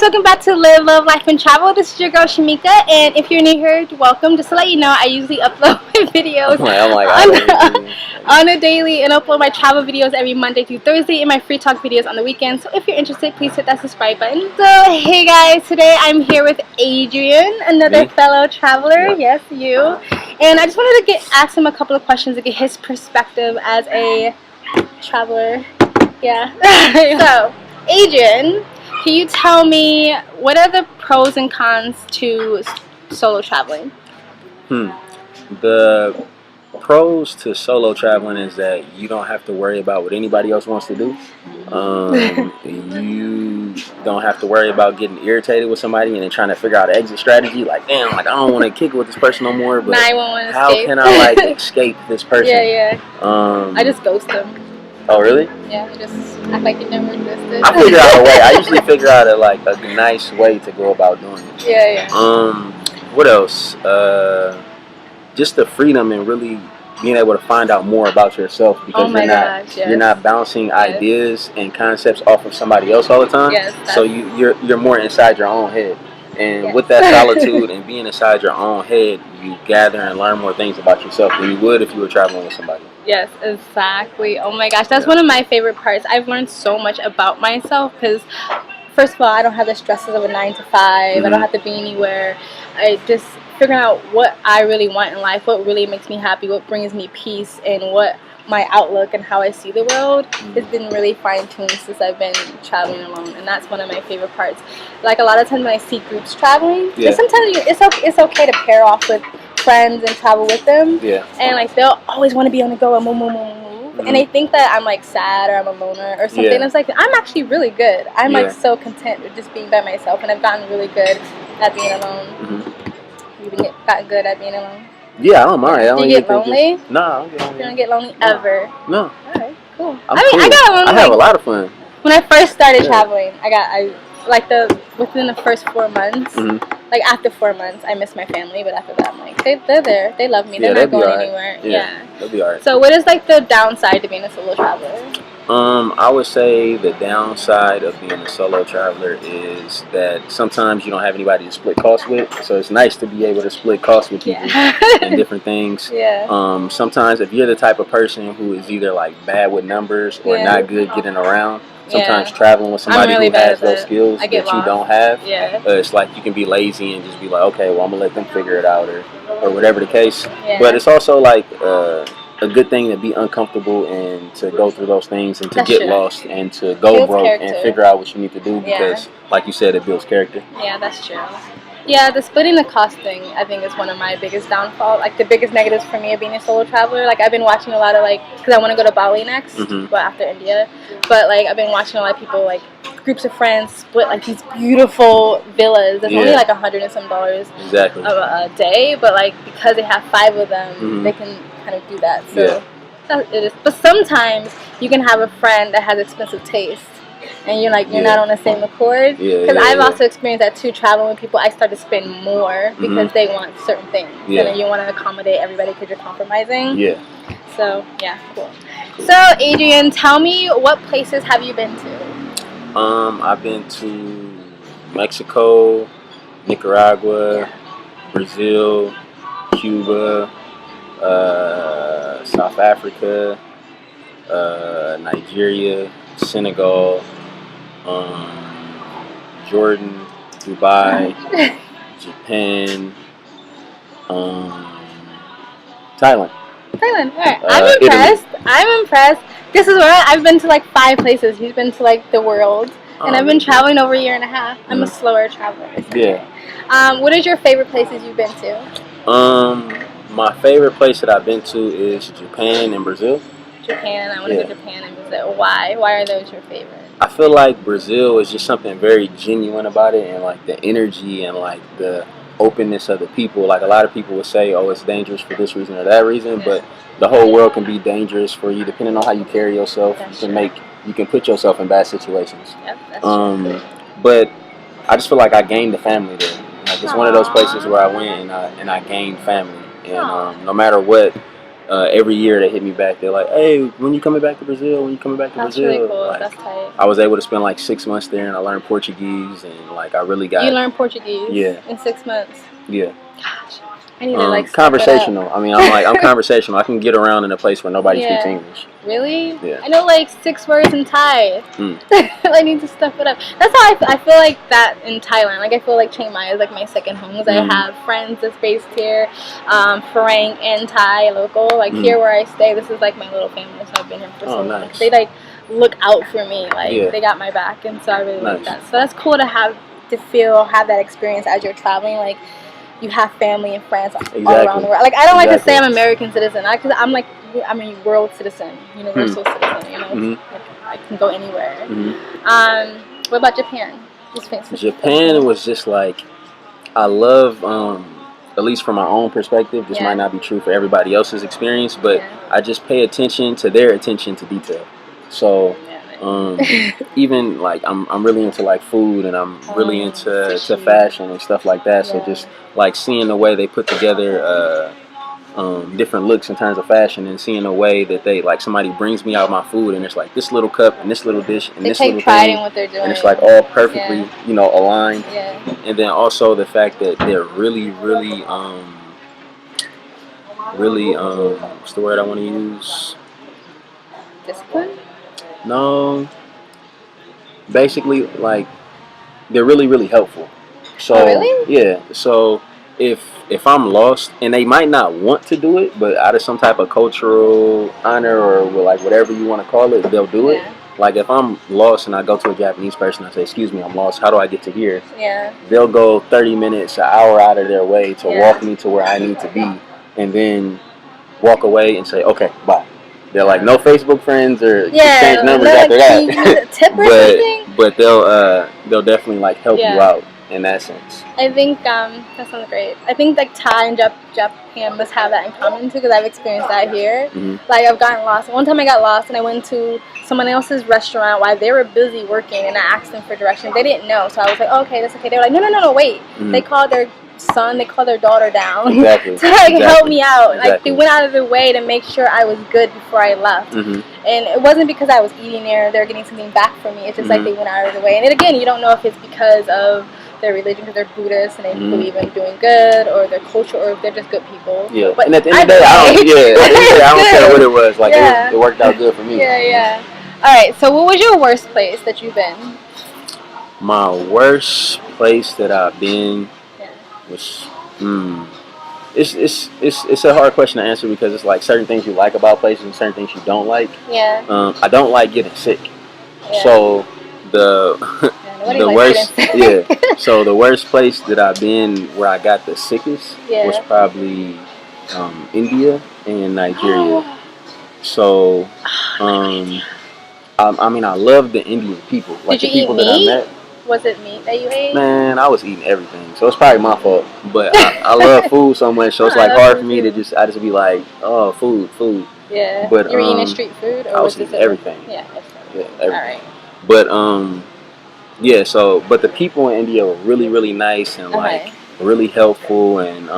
welcome back to Live, Love, Life, and Travel. This is your girl Shamika, and if you're new here, welcome. Just to let you know, I usually upload my videos on a daily and upload my travel videos every Monday through Thursday and my free talk videos on the weekends. So if you're interested, please hit that subscribe button. So hey guys, today I'm here with Adrian, another fellow traveler. Yes, you. And I just wanted to ask him a couple of questions to get his perspective as a traveler. Yeah. So, Adrian, can you tell me what are the pros and cons to solo traveling? The pros to solo traveling is that you don't have to worry about what anybody else wants to do. You don't have to worry about getting irritated with somebody and then trying to figure out an exit strategy. Like, damn, like I don't want to kick it with this person no more. But how can I like escape this person? Yeah. I just ghost them. Oh really? Yeah, I just act like you never existed. I figure out a way. I usually figure out a nice way to go about doing it. Yeah. What else? Just the freedom and really being able to find out more about yourself because you're not bouncing ideas and concepts off of somebody else all the time. Yes, so you're more inside your own head. And with that solitude and being inside your own head, you gather and learn more things about yourself than you would if you were traveling with somebody. Yes, exactly. Oh my gosh, that's one of my favorite parts. I've learned so much about myself because, first of all, I don't have the stresses of a 9 to 5. I don't have to be anywhere. I just figuring out what I really want in life, what really makes me happy, what brings me peace, and what my outlook and how I see the world has been really fine-tuned since I've been traveling alone, and that's one of my favorite parts. Like a lot of times when I see groups traveling, sometimes it's okay to pair off with friends and travel with them, and like they'll always want to be on the go and move, and they think that I'm like sad or I'm a loner or something. And it's like I'm actually really good. I'm like so content with just being by myself, and I've gotten really good at being alone. You've gotten good at being alone? Yeah, I don't mind. Do you get lonely? No, I don't get lonely. You don't get lonely ever? No. Alright, cool. I got lonely. I have a lot of fun. When I first started traveling, within the first 4 months, like after 4 months, I miss my family, but after that, I'm like, they're there, they love me, they're not going anywhere. Yeah, they'll be alright. So what is like the downside to being a solo traveler? I would say the downside of being a solo traveler is that sometimes you don't have anybody to split costs with. So it's nice to be able to split costs with people and different things. Sometimes if you're the type of person who is either like bad with numbers or not good getting around, sometimes traveling with somebody who has those skills that you don't have, it's like you can be lazy and just be like, okay, well I'm gonna let them figure it out or whatever the case. But it's also like a good thing to be uncomfortable and to go through those things and to get lost and to go broke and figure out what you need to do because, like you said, it builds character. Yeah, that's true. Yeah, the splitting the cost thing, I think, is one of my biggest downfalls. Like, the biggest negatives for me of being a solo traveler. Like, I've been watching a lot of, because I want to go to Bali next, but after India. But, like, I've been watching a lot of people, like, groups of friends split, like, these beautiful villas. It's only, like, $100 and some a day. But, like, because they have 5 of them, they can kind of do that. So, it is. But sometimes you can have a friend that has expensive taste. And you're not on the same accord. Because I've also experienced that too, traveling with people. I start to spend more because they want certain things. And then you want to accommodate everybody because you're compromising. So, cool. So, Adrian, tell me, what places have you been to? I've been to Mexico, Nicaragua, Brazil, Cuba, South Africa, Nigeria, Senegal, Jordan, Dubai, Japan, Thailand. Alright. I'm impressed. This is where I've been to like 5 places. He's been to like the world. And I've been traveling over a year and a half. I'm a slower traveler. What is your favorite places you've been to? My favorite place that I've been to is Japan and Brazil. Japan. I want to go to Japan and Brazil. Why? Why are those your favorite? I feel like Brazil is just something very genuine about it, and like the energy and like the openness of the people. Like a lot of people would say, oh, it's dangerous for this reason or that reason, but the whole world can be dangerous for you depending on how you carry yourself. You can put yourself in bad situations. But I just feel like I gained a family there. Like it's one of those places where I went and I gained family, and no matter what every year they hit me back. They're like, "Hey, when you coming back to Brazil? When you coming back to Brazil?" That's really cool. Like, that's tight. I was able to spend like 6 months there, and I learned Portuguese, and like I really got. You learned Portuguese? Yeah. In 6 months? Yeah. Gosh. I need to like conversational. I mean, I'm conversational. I can get around in a place where nobody speaks English. Really? Yeah. I know like 6 words in Thai. I need to stuff it up. That's how I feel like that in Thailand. Like I feel like Chiang Mai is like my second home because I have friends that's based here, Farang and Thai local. Like here where I stay, this is like my little family. So I've been here for so long. Nice. They like look out for me. Like they got my back, and so I really like that. So that's cool to have that experience as you're traveling. Like you have family and friends all around the world. Like I don't like to say I'm American citizen. I'm like I'm a world citizen, universal citizen. You know, like, I can go anywhere. What about Japan? Japan was just like I love. At least from my own perspective, this might not be true for everybody else's experience, but I just pay attention to their attention to detail. So. Even like I'm really into like food, and I'm really into fashion and stuff like that. So just like seeing the way they put together different looks in terms of fashion, and seeing the way that they like somebody brings me out my food, and it's like this little cup and this little dish and this little thing, in what they're doing, and it's like all perfectly aligned. And then also the fact that they're really what's the word I want to use? Discipline? No, basically, like they're really helpful. So yeah, so if I'm lost, and they might not want to do it, but out of some type of cultural honor or like whatever you want to call it, they'll do it. Like if I'm lost and I go to a Japanese person, I say, "Excuse me, I'm lost. How do I get to here?" They'll go 30 minutes, an hour out of their way to walk me to where I need to be, and then walk away and say, "Okay, bye." They're like no Facebook friends or exchange numbers after that. Tip or something? But they'll definitely like help you out in that sense. I think that sounds great. I think like Thai and Japan must have that in common too, because I've experienced that here. Like I've gotten lost. One time I got lost and I went to someone else's restaurant while they were busy working, and I asked them for directions. They didn't know, so I was like, oh, "Okay, that's okay." They were like, "No, wait." They called their son, they called their daughter down to like help me out. Like they went out of their way to make sure I was good before I left. And it wasn't because I was eating there, they're getting something back from me. It's just like they went out of their way. And again, you don't know if it's because of their religion, because they're Buddhist and they believe in doing good, or their culture, or if they're just good people. Yeah, but at the end of the day, I don't care what it was. Like it worked out good for me. All right, so what was your worst place that you've been? My worst place that I've been was it's a hard question to answer, because it's like certain things you like about places and certain things you don't like. I don't like getting sick. So the worst so the worst place that I've been where I got the sickest was probably India and Nigeria. So I mean I love the Indian people. Like Did you the people eat meat? that I met. Was it meat that you ate? Man, I was eating everything, so it's probably my fault. But I love food so much, so it's like hard for me to just be like, oh, food. Yeah. But you were eating street food, or I was eating everything. Yeah, everything. All right. But so but the people in India were really nice and like really helpful, and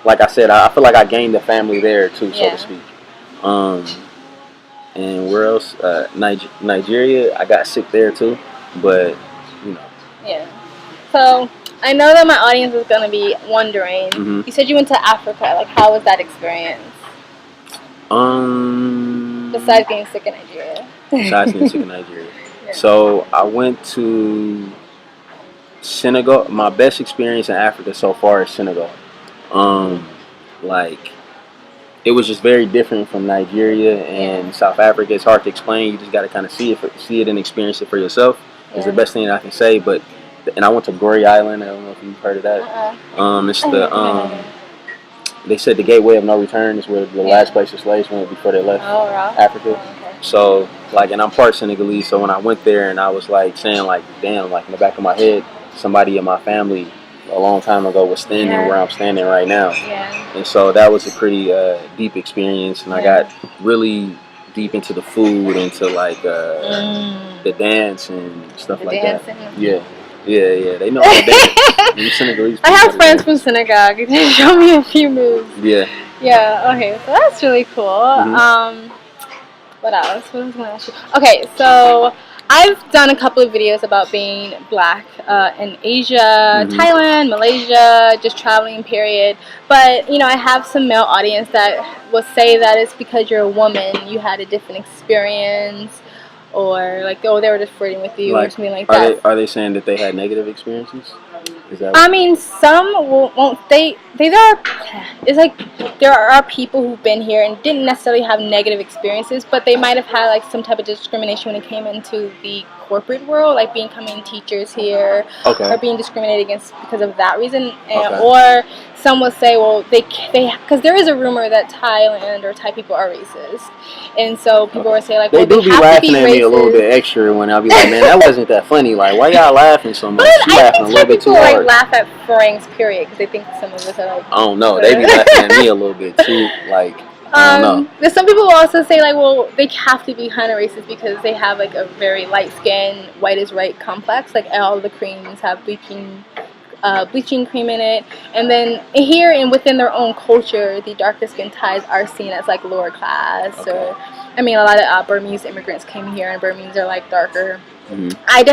like I said, I feel like I gained a family there too, so to speak. And where else? Nigeria, I got sick there too, but. So I know that my audience is going to be wondering. You said you went to Africa. Like, how was that experience? Besides getting sick in Nigeria. So I went to Senegal. My best experience in Africa so far is Senegal. Like it was just very different from Nigeria and South Africa. It's hard to explain. You just got to kind of see it and experience it for yourself. It's the best thing that I can say. But and I went to Goree Island. I don't know if you've heard of that. It's the they said the gateway of no return is where the last place the slaves went before they left Africa. So like, and I'm part Senegalese. So when I went there, and I was like saying like, damn, like in the back of my head, somebody in my family a long time ago was standing where I'm standing right now. And so that was a pretty deep experience, and I got really deep into the food, into like the dance and stuff like that. Yeah, they know how to dance. Senegalese. I have friends from Senegal. They show me a few moves. Yeah. Okay. So that's really cool. What else? What was I going to ask you? Okay. So I've done a couple of videos about being black in Asia, Thailand, Malaysia, just traveling, period. But, I have some male audience that will say that it's because you're a woman, you had a different experience, or like, oh, they were just flirting with you, or something like that. Are they saying that they had negative experiences? Some won't. It's like there are people who've been here and didn't necessarily have negative experiences, but they might have had like some type of discrimination when it came into the corporate world, like becoming teachers here, or being discriminated against because of that reason. Or some will say, well, they because there is a rumor that Thailand or Thai people are racist, and so people will say like, they do be laughing at me racist. A little bit extra when I'll be like, man, that wasn't that funny. Like, why y'all laughing so much? But I think Thai people like laugh at Franks, period, because they think some of us are like. I don't know. They be laughing at me a little bit too, like. I don't know. There's some people who also say like, well, they have to be kind of racist because they have like a very light skin, white is right complex. Like all the creams have bleaching cream in it, and then here and within their own culture, the darker skin Thais are seen as like lower class. Or a lot of Burmese immigrants came here, and Burmese are like darker. I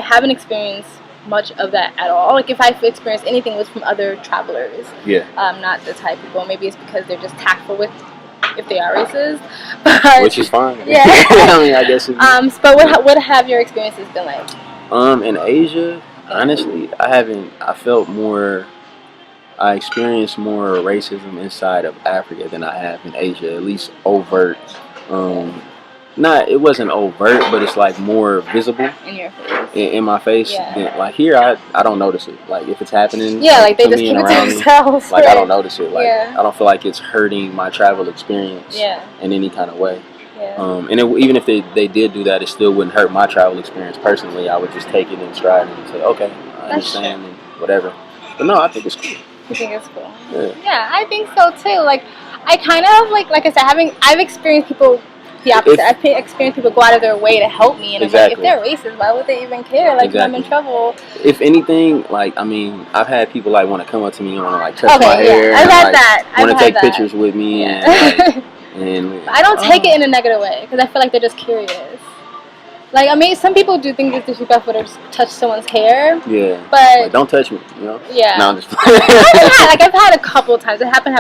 haven't experienced much of that at all. Like if I've experienced anything, it was from other travelers. Not the Thai people. Maybe it's because they're just tactful with if they are racist, but, which is fine. Yeah. I guess. But what have your experiences been like? In Asia, honestly, I experienced more racism inside of Africa than I have in Asia. At least overt. It wasn't overt, but it's like more visible in your face. In my face. Yeah. Like here, I don't notice it. Like if it's happening, like they just keep it to themselves. Like I don't notice it. Like I don't feel like it's hurting my travel experience. In any kind of way. And even if they did do that, it still wouldn't hurt my travel experience personally. I would just take it in stride and say, okay, I understand and whatever. But no, I think it's cool. You think it's cool? Yeah, I think so too. Like I kind of like I said, I've experienced people. The opposite. I've experienced people go out of their way to help me, and I'm like, if they're racist, why would they even care? Like, I'm in trouble. If anything, like, I've had people like want to come up to me and want to like touch my hair. I've had that. Want to take pictures with me, and I don't take it in a negative way because I feel like they're just curious. Like some people do think it's disrespectful to touch someone's hair. Yeah. But like, don't touch me, you know. Yeah. No, I'm just. I've had a couple times. It hasn't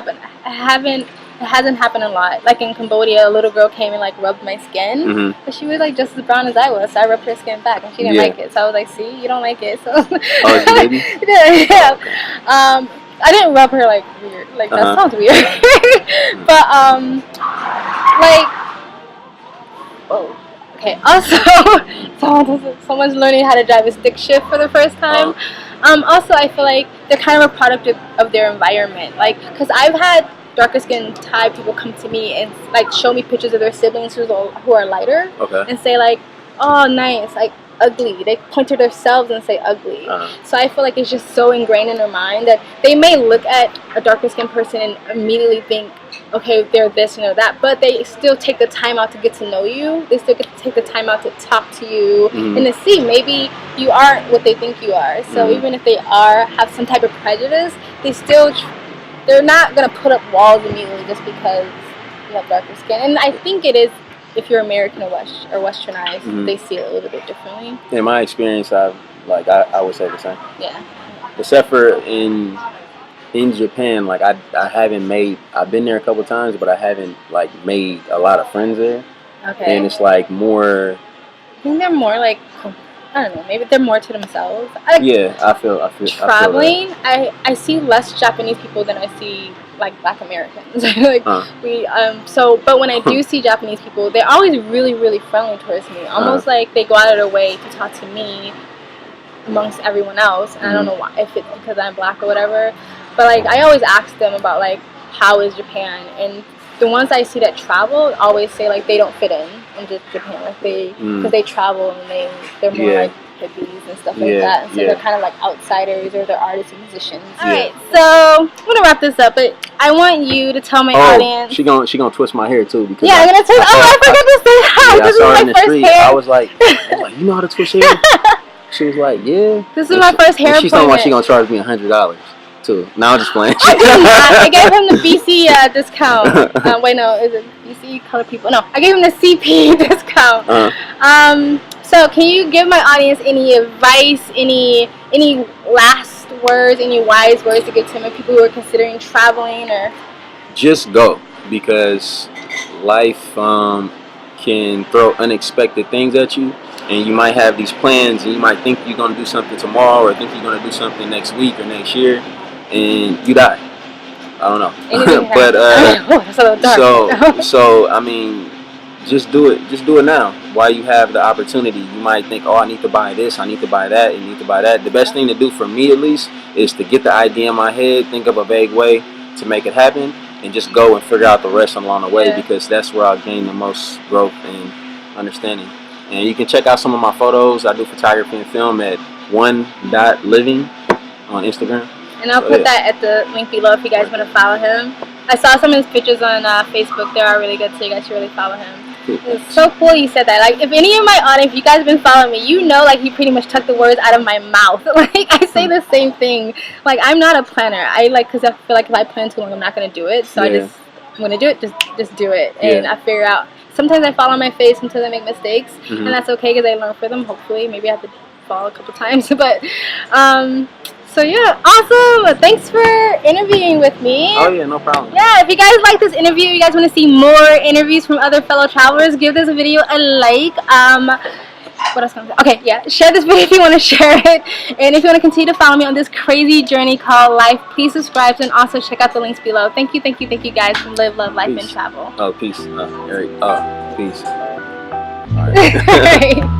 happened a lot. Like in Cambodia, a little girl came and like rubbed my skin, but she was like just as brown as I was, so I rubbed her skin back, and she didn't like it. So I was like, "See, you don't like it." So. Yeah. I didn't rub her like weird. Like that sounds weird. But oh, okay. Also, someone's learning how to drive a stick shift for the first time. Also, I feel like they're kind of a product of their environment. Like, because I've had darker skinned Thai people come to me and like show me pictures of their siblings who are lighter, and say like, "Oh, nice," like ugly. They point to themselves and say ugly. So I feel like it's just so ingrained in their mind that they may look at a darker skinned person and immediately think, okay, they're this and they're that, but they still take the time out to get to know you. They still get to take the time out to talk to you and to see maybe you aren't what they think you are. So even if they have some type of prejudice, they're not going to put up walls immediately just because you have darker skin. And I think it is, if you're American or westernized, they see it a little bit differently. In my experience, I would say the same. Yeah. Except for in Japan, like I've been there a couple times, but I haven't like made a lot of friends there. Okay. And it's like more. I think they're more like, I don't know, maybe they're more to themselves. I feel traveling, I see less Japanese people than I see like Black Americans. Like but when I do see Japanese people, they're always really, really friendly towards me. Almost like they go out of their way to talk to me amongst everyone else. And I don't know why, if it's because I'm Black or whatever. But like I always ask them about like, how is Japan? And the ones I see that travel always say like they don't fit in Japan, like because they travel and they're more like hippies and stuff like that, and so they're kind of like outsiders, or they're artists and musicians. All right, so I'm gonna wrap this up, but I want you to tell my audience. She gonna twist my hair too, because I'm gonna twist. I forgot to say hi. This is my first hair. I was like, you know how to twist hair? She was like, yeah. This is my first hair. She's talking about she gonna charge me $100. too. Now I'm just playing. I gave him the BC discount. Wait, no, is it BC Color People? No, I gave him the CP discount. So can you give my audience any advice, any last words, any wise words to give to people who are considering traveling? Or just go, because life can throw unexpected things at you, and you might have these plans, and you might think you're going to do something tomorrow, or think you're going to do something next week or next year, and you die. I don't know. But so I mean, just do it. Just do it now while you have the opportunity. You might think, oh, I need to buy this, I need to buy that, and need to buy that. The best thing to do for me, at least, is to get the idea in my head, think of a vague way to make it happen, and just go and figure out the rest along the way, because that's where I'll gain the most growth and understanding. And you can check out some of my photos. I do photography and film at one.living on Instagram. And I'll put that at the link below if you guys want to follow him. I saw some of his pictures on Facebook. They are really good, so you guys should really follow him. It's so cool you said that. Like, if any of my audience, if you guys have been following me, you know, like, he pretty much took the words out of my mouth. Like, I say the same thing. Like, I'm not a planner. Because I feel like if I plan too long, I'm not going to do it. So I'm going to do it, just do it. And I figure out, sometimes I fall on my face, sometimes I make mistakes. And that's okay, because I learn from them, hopefully. Maybe I have to fall a couple times. But, so yeah, awesome. Thanks for interviewing with me. Oh yeah, no problem. Yeah, if you guys like this interview, you guys want to see more interviews from other fellow travelers, give this video a like. What else can I say? Okay, yeah, share this video if you want to share it. And if you want to continue to follow me on this crazy journey called life, please subscribe and also check out the links below. Thank you guys from Live, Love, Life, and Travel. Oh, peace. Eric. Oh, peace. All right.